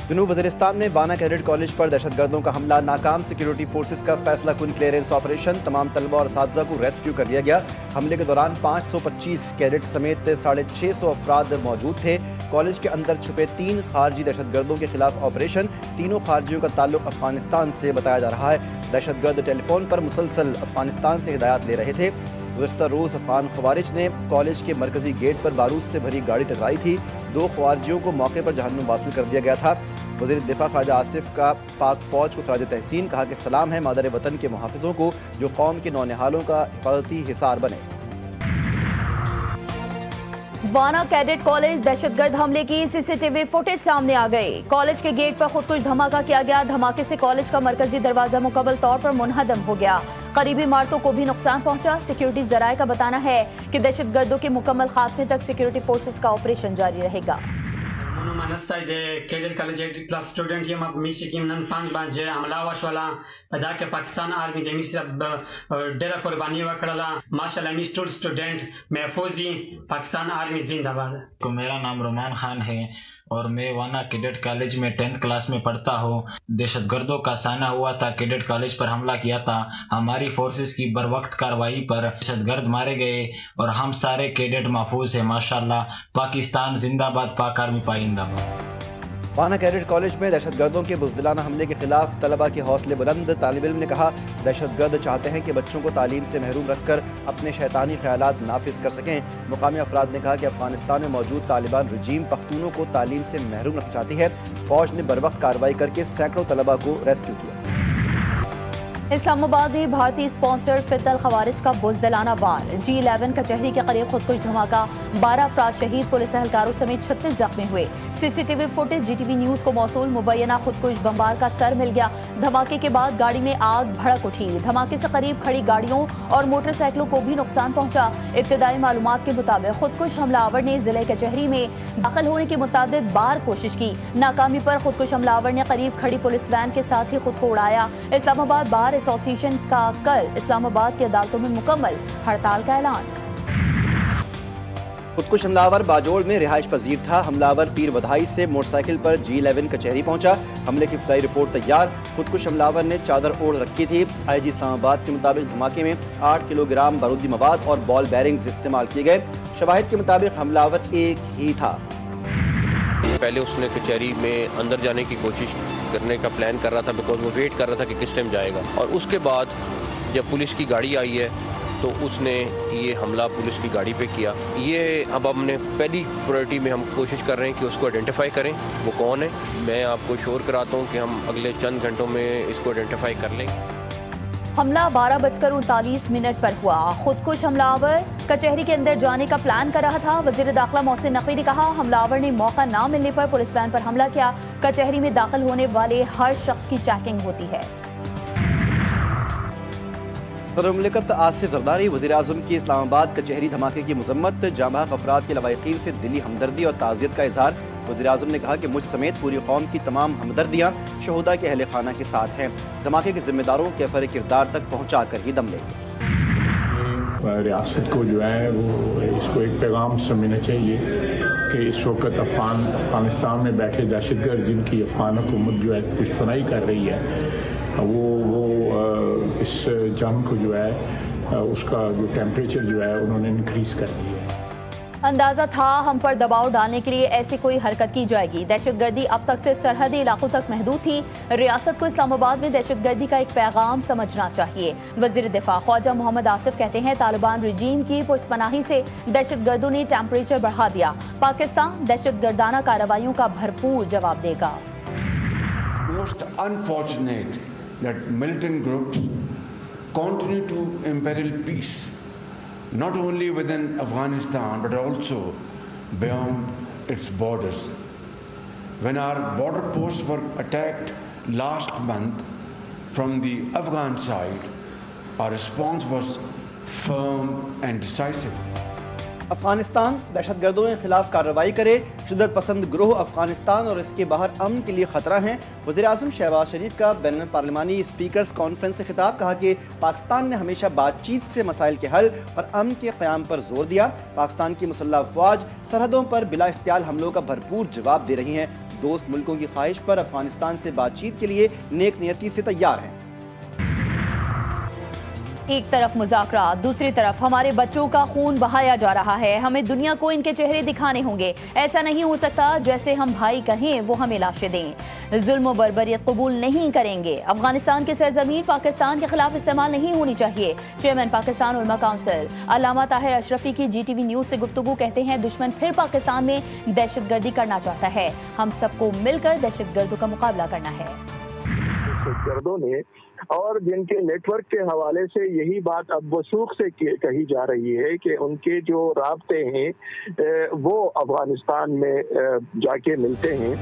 جنوب وزیرستان میں وانا کیڈٹ کالج پر دہشت گردوں کا حملہ ناکام، سیکیورٹی فورسز کا فیصلہ کن کلیئرنس آپریشن، تمام طلبہ اور اساتذہ کو ریسکیو کر لیا گیا۔ حملے کے دوران 525 کیڈٹ سمیت 650 افراد موجود تھے۔ کالج کے اندر چھپے 3 خارجی دہشت گردوں کے خلاف آپریشن، تینوں خارجیوں کا تعلق افغانستان سے بتایا جا رہا ہے۔ دہشت گرد ٹیلی فون پر مسلسل افغانستان سے ہدایات لے رہے تھے۔ گزشتہ روز افغان خوارج نے کالج کے مرکزی گیٹ پر بارود سے بھری گاڑی ٹکرائی تھی، 2 خوارجیوں کو موقع پر جہنم واصل کر دیا گیا تھا۔ وزیر دفاع خواجہ آصف کا پاک فوج کو خراج تحسین، کہا کہ سلام ہے مادر وطن کے محافظوں کو جو قوم کے نونہالوں کا حفاظتی حصار بنے۔ وانا کیڈٹ کالج دہشت گرد حملے کی سی سی ٹی وی فوٹیج سامنے آ گئی۔ کالج کے گیٹ پر خودکش دھماکہ کیا گیا۔ دھماکے سے کالج کا مرکزی دروازہ مکمل طور پر منہدم ہو گیا۔ قریبی عمارتوں کو بھی نقصان پہنچا۔ سیکیورٹی ذرائع کا بتانا ہے کہ دہشت گردوں کے مکمل خاتمے تک سیکیورٹی فورسز کا آپریشن جاری رہے گا۔ کیڈٹ کالج 8 کلاس اسٹوڈنٹ یم میشه کیم نن 5 باندې حمله وشوله په دا کې پاکستان آرمی د میشه ډیره قرباني وکړله ماشاءالله میش ټول اسټوډنټ محفوظ پاکستان آرمی زندہ باد۔ میرا نام رومان خان ہے اور میں وانا کیڈٹ کالج میں 10th کلاس میں پڑھتا ہوں۔ دہشت گردوں کا سامنا ہوا تھا، کیڈٹ کالج پر حملہ کیا تھا۔ ہماری فورسز کی بروقت کارروائی پر دہشت گرد مارے گئے اور ہم سارے کیڈٹ محفوظ ہیں ماشاءاللہ۔ پاکستان زندہ باد، پاک آرمی پائندہ باد۔ وانا کیڈٹ کالج میں دہشت گردوں کے بزدلانہ حملے کے خلاف طلبہ کے حوصلے بلند۔ طالب علم نے کہا دہشت گرد چاہتے ہیں کہ بچوں کو تعلیم سے محروم رکھ کر اپنے شیطانی خیالات نافذ کر سکیں۔ مقامی افراد نے کہا کہ افغانستان میں موجود طالبان رجیم پختونوں کو تعلیم سے محروم رکھنا چاہتی ہے۔ فوج نے بروقت کارروائی کر کے سینکڑوں طلبہ کو ریسکیو کیا۔ اسلام آباد میں بھارتی اسپانسر فتح الخوارج کا بزدلانہ وار، G11 کچہری کے قریب خودکش دھماکہ، 12 افراد شہید، پولیس اہلکاروں سمیت 36 زخمی ہوئے۔ C C T V footage GTV news کو موصول، مبینہ خودکش بمبار کا سر مل گیا۔ دھماکے کے بعد گاڑی میں آگ بھڑک اٹھی۔ دھماکے سے قریب کھڑی گاڑیوں اور موٹر سائیکلوں کو بھی نقصان پہنچا۔ ابتدائی معلومات کے مطابق خودکش حملہ آور نے ضلع کچہری میں داخل ہونے کی متعدد بار کوشش کی۔ ناکامی پر خودکش حملہ آور نے قریب کھڑی پولیس وین کے ساتھ ہی خود کو اڑایا۔ اسلام آباد بار ایسوسی ایشن کا کل اسلام آباد کی عدالتوں میں مکمل ہڑتال کا اعلان۔ خودکش حملہ آور باجوڑ میں رہائش پذیر تھا۔ حملہ آور پیر ودھائی سے موٹر سائیکل پر G11 کچہری پہنچا۔ حملے کی ابتدائی رپورٹ تیار۔ خودکش حملہ آور نے چادر اوڑھ رکھی تھی۔ IG اسلام آباد کے مطابق دھماکے میں 8 کلو گرام بارودی مواد اور بال بیرنگز استعمال کیے گئے۔ شواہد کے مطابق حملہ آور ایک ہی تھا۔ پہلے اس نے کچہری میں اندر جانے کی کوشش کرنے کا پلان کر رہا تھا، بیکاز وہ ویٹ کر رہا تھا کہ کس ٹائم جائے گا، اور اس کے بعد جب پولیس کی گاڑی آئی ہے تو اس نے یہ حملہ پولیس کی گاڑی پہ کیا۔ یہ اب ہم نے پہلی پرائرٹی میں ہم کوشش کر رہے ہیں کہ اس کو آئیڈینٹیفائی کریں وہ کون ہے۔ میں آپ کو شور کراتا ہوں کہ ہم اگلے چند گھنٹوں میں اس کو آئیڈینٹیفائی کر لیں گے۔ حملہ 12:39 پر ہوا۔ خودکش حملہ آور کچہری کے اندر جانے کا پلان کر رہا تھا۔ وزیر داخلہ محسن نقوی نے کہا حملہ آور نے موقع نہ ملنے پر پولیس وین پر حملہ کیا۔ کچہری میں داخل ہونے والے ہر شخص کی چیکنگ ہوتی ہے۔ صدر مملکت آصف زرداری وزیر اعظم کی اسلام آباد کچہری دھماکے کی مذمت، جاں بحق افراد کے لواحقین سے دلی ہمدردی اور تعزیت کا اظہار۔ وزیر اعظم نے کہا کہ مجھ سمیت پوری قوم کی تمام ہمدردیاں شہداء کے اہل خانہ کے ساتھ ہیں۔ دھماکے کے ذمہ داروں کے فر کردار تک پہنچا کر ہی دم لیں گے۔ ریاست کو جو ہے وہ اس کو ایک پیغام سمجھنا چاہیے کہ اس وقت افغانستان میں بیٹھے دہشت گرد جن کی افغان حکومت جو ہے پشتنائی کر رہی ہے، وہ اس جنگ کو جو ہے اس کا جو ٹیمپریچر جو ہے انہوں نے انکریز کر دیا ہے۔ اندازہ تھا ہم پر دباؤ ڈالنے کے لیے ایسی کوئی حرکت کی جائے گی۔ دہشت گردی اب تک صرف سرحدی علاقوں تک محدود تھی۔ ریاست کو اسلام آباد میں دہشت گردی کا ایک پیغام سمجھنا چاہیے۔ وزیر دفاع خواجہ محمد آصف کہتے ہیں طالبان رجیم کی پشت پناہی سے دہشت گردوں نے ٹیمپریچر بڑھا دیا۔ پاکستان دہشت گردانہ کارروائیوں کا بھرپور جواب دے گا۔ Most unfortunate that militant groups continue to imperil peace, not only within Afghanistan but also beyond its borders. When our border posts were attacked last month from the Afghan side, our response was firm and decisive. Afghanistan دہشت گردوں کے خلاف کارروائی کرے، شدت پسند گروہ افغانستان اور اس کے باہر امن کے لیے خطرہ ہیں۔ وزیر اعظم شہباز شریف کا بین الپارلیمانی اسپیکرز کانفرنس سے خطاب، کہا کہ پاکستان نے ہمیشہ بات چیت سے مسائل کے حل اور امن کے قیام پر زور دیا۔ پاکستان کی مسلح افواج سرحدوں پر بلا استعال حملوں کا بھرپور جواب دے رہی ہیں۔ दोस्त मुल्कों की ख्वाहिश पर अफगानिस्तान से बातचीत के लिए नेक नियति से तैयार हैं। एक तरफ मुज़ाकरात, दूसरी तरफ हमारे बच्चों का खून बहाया जा रहा है। हमें दुनिया को इनके चेहरे दिखाने होंगे। ऐसा नहीं हो सकता जैसे हम भाई कहें वो हमें लाशें दें। जुल्म और बर्बरियत कबूल नहीं करेंगे। अफगानिस्तान की सरजमीन पाकिस्तान के खिलाफ इस्तेमाल नहीं होनी चाहिए। चेयरमैन पाकिस्तान उलमा काउंसिल अल्लामा ताहिर अशरफी की GTV न्यूज़ से गुफ्तगू कहते हैं दुश्मन फिर पाकिस्तान में दहशतगर्दी करना चाहता है। हम सबको मिलकर दहशतगर्दों का मुकाबला करना है। दहशतगर्दों ने और जिनके नेटवर्क के हवाले से यही बात अब वसूख से कही जा रही है कि उनके जो राब्ते हैं वो अफगानिस्तान में जाके मिलते हैं।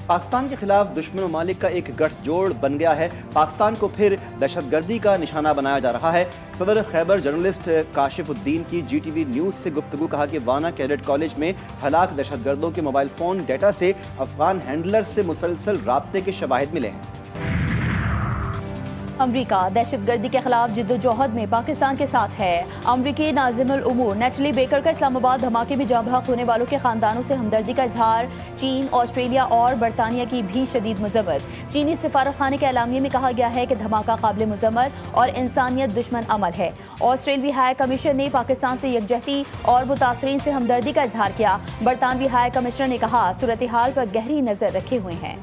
पाकिस्तान के खिलाफ दुश्मन ममालिक का एक गठजोड़ बन गया है। पाकिस्तान को फिर दहशतगर्दी का निशाना बनाया जा रहा है। सदर खैबर जर्नलिस्ट काशिफुद्दीन की GTV न्यूज़ से गुफ्तगू कहा कि वाना कैडेट कॉलेज में हलाक दहशतगर्दों के मोबाइल फ़ोन डेटा से अफगान हैंडलर्स से मुसलसल राब्ते के शवाहिद मिले हैं। अमरीका दहशतगर्दी के खिलाफ जिद्दोजहद में पाकिस्तान के साथ है। अमरीकी नाज़िमुल उमूर नेटली बेकर का इस्लामाबाद धमाके में जाँ बहक होने वालों के खानदानों से हमदर्दी का इजहार। चीन, ऑस्ट्रेलिया और बरतानिया की भी शदीद मज़म्मत। चीनी सफारत खाने के एलामिये में कहा गया है कि धमाका काबिल मज़म्मत और इंसानियत दुश्मन अमल है। ऑस्ट्रेलवी हाई कमिश्नर ने पाकिस्तान से यकजहती और मुतासरीन से हमदर्दी का इजहार किया। बरतानवी हाई कमिश्नर ने कहा सूरत हाल पर गहरी नज़र रखे हुए हैं।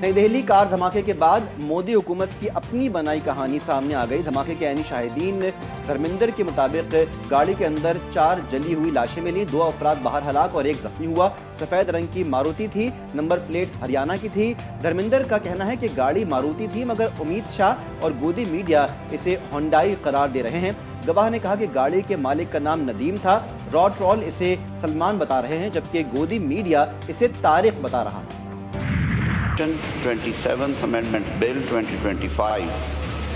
नई दिल्ली कार धमाके के बाद मोदी हुकूमत की अपनी बनाई कहानी सामने आ गई। धमाके के ऐनी शाहिदीन धर्मेंद्र के मुताबिक गाड़ी के अंदर 4 जली हुई लाशें मिली। 2 अफराद बाहर हलाक और 1 जख्मी हुआ। सफेद रंग की मारुति थी, नंबर प्लेट हरियाणा की थी। धर्मेंद्र का कहना है कि गाड़ी मारुति थी मगर उम्मीद शाह और गोदी मीडिया इसे होंडाई करार दे रहे हैं। गवाह ने कहा कि गाड़ी के मालिक का नाम नदीम था। रॉड ट्रॉल इसे सलमान बता रहे हैं जबकि गोदी मीडिया इसे तारिक बता रहा है। 27th Amendment Bill 2025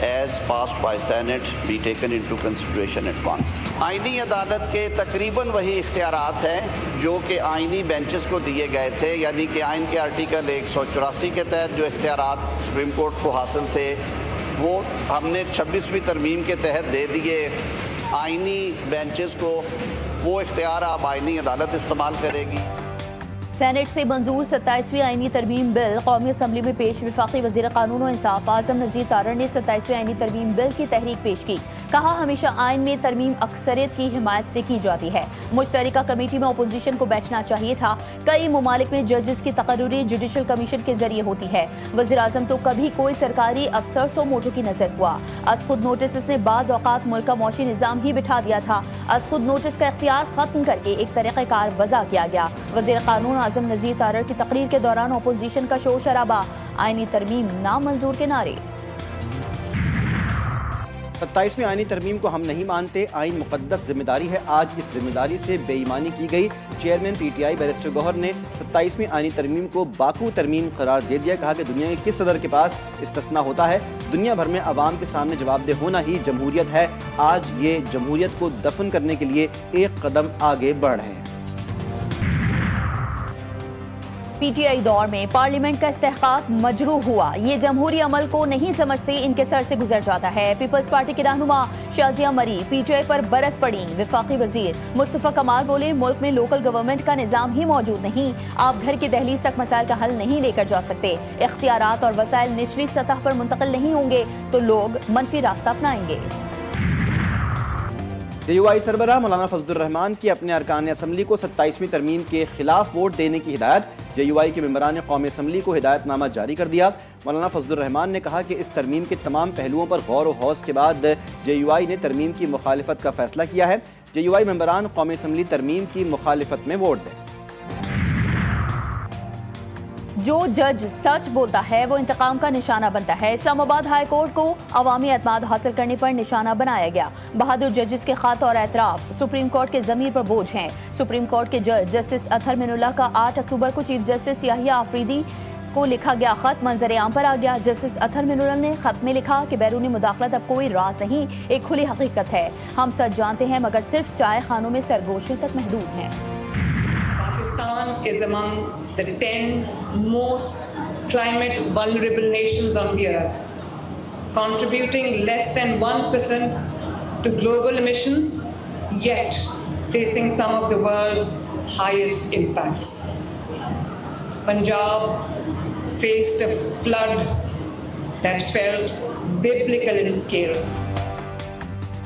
as passed by Senate be taken into consideration at once. आईनी अदालत के तकरीबन वही इख्तियारात हैं जो कि आईनी बेंचेस को दिए गए थे, यानी कि आइन के आर्टिकल 184 के तहत जो इख्तियारात सुप्रीम कोर्ट को हासिल थे वो हमने 26वीं तरमीम के तहत दे दिए आईनी बेंचेस को। वो इख्तियार अब आईनी अदालत इस्तेमाल करेगी। सेनेट से मंजूर 27वीं आईनी तरमीम बिल कौमी असम्बली में पेश। वफाकी वज़ीर कानून और इंसाफ आज़म नज़ीर तारड़ ने 27वीं आईनी तरमीम बिल की तहरीक पेश की। कहा हमेशा आइन में तरमीम अक्सरियत की हिमायत से की जाती है। मुश्तरका कमेटी में अपोजिशन को बैठना चाहिए था। कई ममालिक में जजेस की तकर्री जुडिशल कमीशन के जरिए होती है। वज़ीर आज़म तो कभी कोई सरकारी अफसर सो मोटो की नजर हुआ। अज खुद नोटिस ने बाज़ औक़ात मुल्क का मौशी निज़ाम ही बिठा दिया था। अज खुद नोटिस का इख्तियार ख़त्म करके एक तरीक़ेकार वज़ा किया गया। वज़ीर कानून आज़म नज़ीर तारड़ की तकरीर के दौरान अपोजिशन का शोर शराबा, आईनी तरमीम नामंजूर के नारे। 27वीं आईनी तरमीम को हम नहीं मानते, आइन मुक़द्दस जिम्मेदारी है। आज इस जिम्मेदारी से बेईमानी की गई। चेयरमैन PTI बैरिस्टर गौहर ने 27वीं आईनी तरमीम को बाकू तरमीम करार दे दिया। कहा कि दुनिया के किस सदर के पास इस्तिस्ना होता है। दुनिया भर में अवाम के सामने जवाबदेह होना ही जमहूरियत है। आज ये जमहूरियत को दफन करने के लिए एक कदम आगे बढ़ रहे हैं। PTI दौर में पार्लियामेंट का इस्तेहकाक मजरूह हुआ। ये जमहूरी अमल को नहीं समझते, इनके सर से गुजर जाता है। पीपल्स पार्टी के रहनुमा शाजिया मरी PTI पर बरस पड़ी। वफाकी वजीर मुस्तफा कमाल बोले मुल्क में लोकल गवर्नमेंट का निज़ाम ही मौजूद नहीं। आप घर की दहलीज तक मसाइल का हल नहीं लेकर जा सकते। इख्तियारात और वसाइल निचली सतह पर मुंतकिल नहीं होंगे तो लोग मनफी रास्ता अपनाएंगे। JUI सरबराह मौलाना फजलुर रहमान की अपने अरकान असम्बली को 27वीं तरमीम के खिलाफ वोट देने की हिदायत। JUI के मेंबरान कौमी असम्बली को हिदायतनामा जारी कर दिया। मौलाना फजलुर रहमान ने कहा कि इस तरमीम के तमाम पहलुओं पर गौर व हौस के बाद JUI ने तरमीम की मुखालिफत का फैसला किया है। JUI मेंबरान कौमी असम्बली तरमीम की मुखालिफत में वोट दें। जो जज सच बोलता है वो इंतकाम का निशाना बनता है। इस्लामाबाद हाई कोर्ट को अवामी एतमाद हासिल करने पर निशाना बनाया गया। बहादुर जजेस के खत और एतराफ सुप्रीम कोर्ट के ज़मीर पर बोझ हैं। सुप्रीम कोर्ट के जज जस्टिस अतहर मिनुल्लाह का 8 अक्टूबर को चीफ जस्टिस याहिया आफरीदी को लिखा गया खत मंजर आम पर आ गया। जस्टिस अतहर मिनुल्लाह ने खत में लिखा कि बैरूनी मुदाखलत अब कोई राज नहीं, एक खुली हकीकत है। हम सच जानते हैं मगर सिर्फ चाय खानों में सरगोशी तक महदूद हैं। Pakistan is among the 10 most climate vulnerable nations on the earth, contributing less than 1% to global emissions. Yet, facing some of the world's highest impacts. Punjab faced a flood that felt biblical in scale.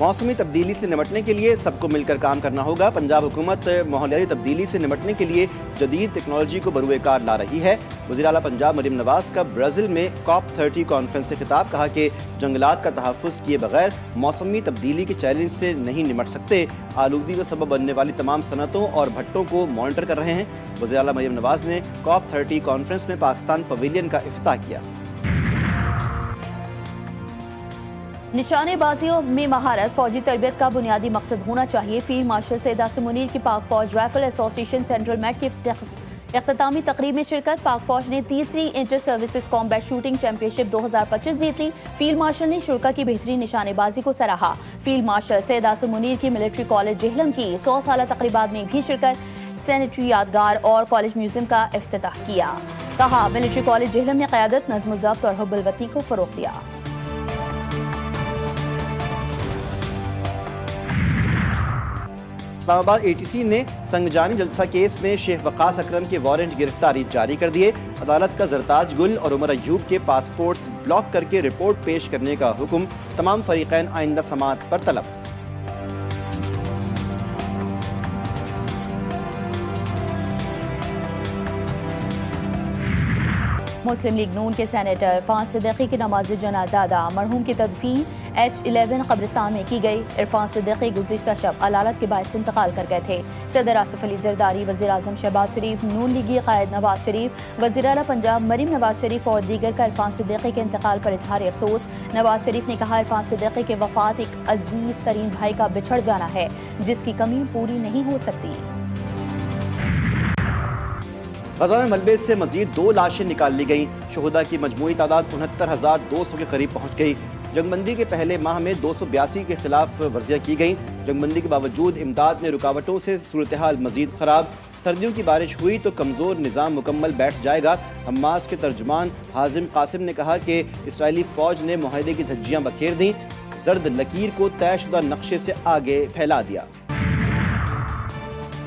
मौसमी तब्दीली से निपटने के लिए सबको मिलकर काम करना होगा। पंजाब हुकूमत माहौलियाती तब्दीली से निपटने के लिए जदीद टेक्नोलॉजी को बरूए कार ला रही है। वज़ीर आला पंजाब मरीम नवाज का ब्राज़ील में COP30 कॉन्फ्रेंस से खिताब, कहा कि जंगलात का तहफ़्फ़ुज़ किए बगैर मौसमी तब्दीली के चैलेंज से नहीं निपट सकते। आलूगी का सबब बनने वाली तमाम सनतों और भट्टों को मॉनिटर कर रहे हैं। वज़ीर आला मरीम नवाज ने COP30 कॉन्फ्रेंस में पाकिस्तान पवेलियन का इफ्तिताह किया। निशानेबाजियों में महारत फौजी तरबियत का बुनियादी मकसद होना चाहिए। फील्ड मार्शल सैयद आसिम मुनीर की पाक फौज राइफल एसोसिएशन सेंट्रल मेट की इख्तितामी तकरीब में शिरकत। पाक फौज ने तीसरी inter services combat shooting championship 2025 जीत ली। फील्ड मार्शल ने शुरा की बेहतरीन निशानेबाजी को सराहा। फील्ड मार्शल सैयद आसिम मुनीर की मिलिट्री कॉलेज जेहलम की 100 साला तकरीबात में भी शिरकत। सैनिटरी यादगार और कॉलेज म्यूजियम का इफ्तिताह किया। कहा, मिलिट्री कॉलेज जेहलम ने क़यादत, नज़्म व ज़ब्त और हुब्बुल वतनी को फ़रोग़ दिया। इस्लामाबाद ATC ने संगजानी जलसा केस में शेख वकास अकरम के वारंट गिरफ्तारी जारी कर दिए। अदालत का जरताज गुल और उमर अयूब के पासपोर्ट्स ब्लॉक करके रिपोर्ट पेश करने का हुक्म। तमाम फरीक़ैन आइंदा समाअत पर तलब। मुस्लिम लीग नून के सेनेटर इरफान सिद्दीकी की नमाज जनाजा अदा। मरहूम की तदफीन H11 कब्रिस्तान में की गई। इरफान सिद्दीकी गुज़िश्ता शब अलालत के बायस इंतकाल कर गए थे। सदर आसिफ अली ज़रदारी, वज़ीर आज़म शहबाज शरीफ, नून लीगी क़ायद नवाज शरीफ, वज़ीर आला पंजाब मरीम नवाज शरीफ और दीगर का इरफान सिद्दीकी के इंतकाल पर इजहार अफसोस। नवाज शरीफ ने कहा, इरफान सिद्दीकी के वफ़ात एक अजीज़ तरीन भाई का बिछड़ जाना है जिसकी कमी पूरी नहीं हो सकती। गज़ा में मलबे से मज़ीद 2 लाशें निकाल ली गईं। शुहदा की मजमूई तादाद 69,200 के करीब पहुँच गई। जंगबंदी के पहले माह में 282 के खिलाफ वर्जियाँ की गईं। जंगबंदी के बावजूद इमदाद में रुकावटों से सूरत हाल मज़ीद ख़राब। सर्दियों की बारिश हुई तो कमज़ोर निज़ाम मुकम्मल बैठ जाएगा। हमास के तर्जुमान हाजिम कासिम ने कहा कि इसराइली फ़ौज ने मुआहदे की धज्जियाँ बखेर दी, जर्द लकीर को तयशुदा नक्शे से आगे फैला दिया।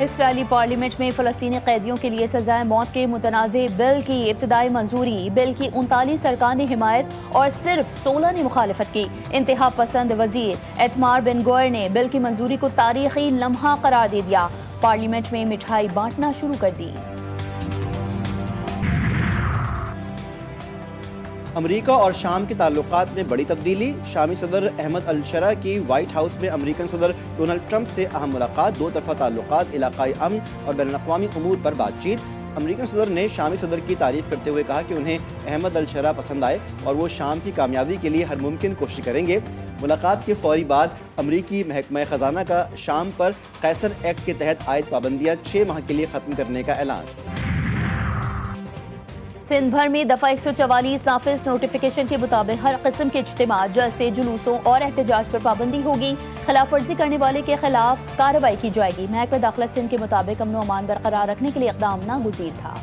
इसराइली पार्लियामेंट में फ़लस्तीनी कैदियों के लिए सजाए मौत के मुतनाज़े बिल की इब्तदाई मंजूरी। बिल की 39 सरकार ने हिमायत और सिर्फ 16 ने मुखालिफत की। इंतहा पसंद वज़ीर एतमार बिन गोयर ने बिल की मंजूरी को तारीखी लम्हा करार दे दिया। पार्लियामेंट में मिठाई बांटना शुरू कर दी। अमेरिका और शाम के ताल्लुकात में बड़ी तब्दीली। शामी सदर अहमद अल-शरा की व्हाइट हाउस में अमेरिकन सदर डोनाल्ड ट्रंप से अहम मुलाकात। 2 तरफ़ा ताल्लुकात, इलाकाई अमन और बैनुल-अक़वामी उमूर पर बातचीत। अमेरिकन सदर ने शामी सदर की तारीफ करते हुए कहा कि उन्हें अहमद अल-शरा पसंद आए और वो शाम की कामयाबी के लिए हर मुमकिन कोशिश करेंगे। मुलाकात के फौरी बाद अमरीकी महकमा ख़जाना का शाम पर कैसर एक्ट के तहत आयद पाबंदियाँ 6 माह के लिए ख़त्म करने का ऐलान। सिंध भर में दफ़ा 144 नाफिज नोटिफिकेशन के मुताबिक हर किस्म के इज्तिमा, जलसे, जुलूसों और एहतजाज पर पाबंदी होगी। खिलाफ वर्जी करने वाले के खिलाफ कार्रवाई की जाएगी। महकमा दाखिला सिंध के मुताबिक अमन अमान बरकरार रखने के लिए इक़दाम नागुज़ीर था।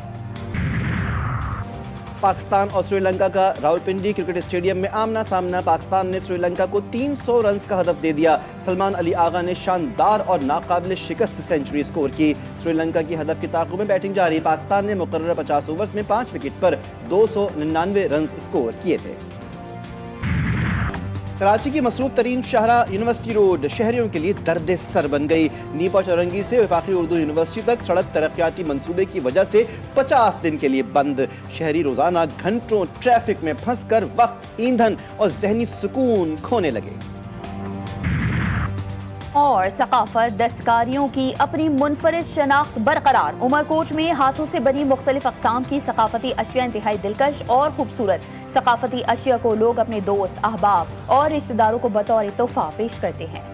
पाकिस्तान और श्रीलंका का रावलपिंडी क्रिकेट स्टेडियम में आमना सामना। पाकिस्तान ने श्रीलंका को 300 रन का हदफ दे दिया। सलमान अली आगा ने शानदार और नाकाबिल शिकस्त सेंचुरी स्कोर की। श्रीलंका की हदफ की ताक़ुब में बैटिंग जारी। पाकिस्तान ने मुकर्रर 50 ओवर्स में 5 विकेट पर 299 रन स्कोर किए थे। कराची की मसरूफ तरीन शाहरा यूनिवर्सिटी रोड शहरियों के लिए दर्द सर बन गई। नीपा चौरंगी से वफाकी उर्दू यूनिवर्सिटी तक सड़क तरक्याती मंसूबे की वजह से 50 दिन के लिए बंद। शहरी रोजाना घंटों ट्रैफिक में फंसकर वक्त, ईंधन और जहनी सुकून खोने लगे। और सकाफत, दस्तकारियों की अपनी मुनफरिद शनाख्त बरकरार। उमरकोट में हाथों से बनी मुख्तलिफ अक़साम की सकाफती अशिया इंतहाई दिलकश और खूबसूरत। सकाफती अशिया को लोग अपने दोस्त, अहबाब और रिश्तेदारों को बतौर तोहफा पेश करते हैं।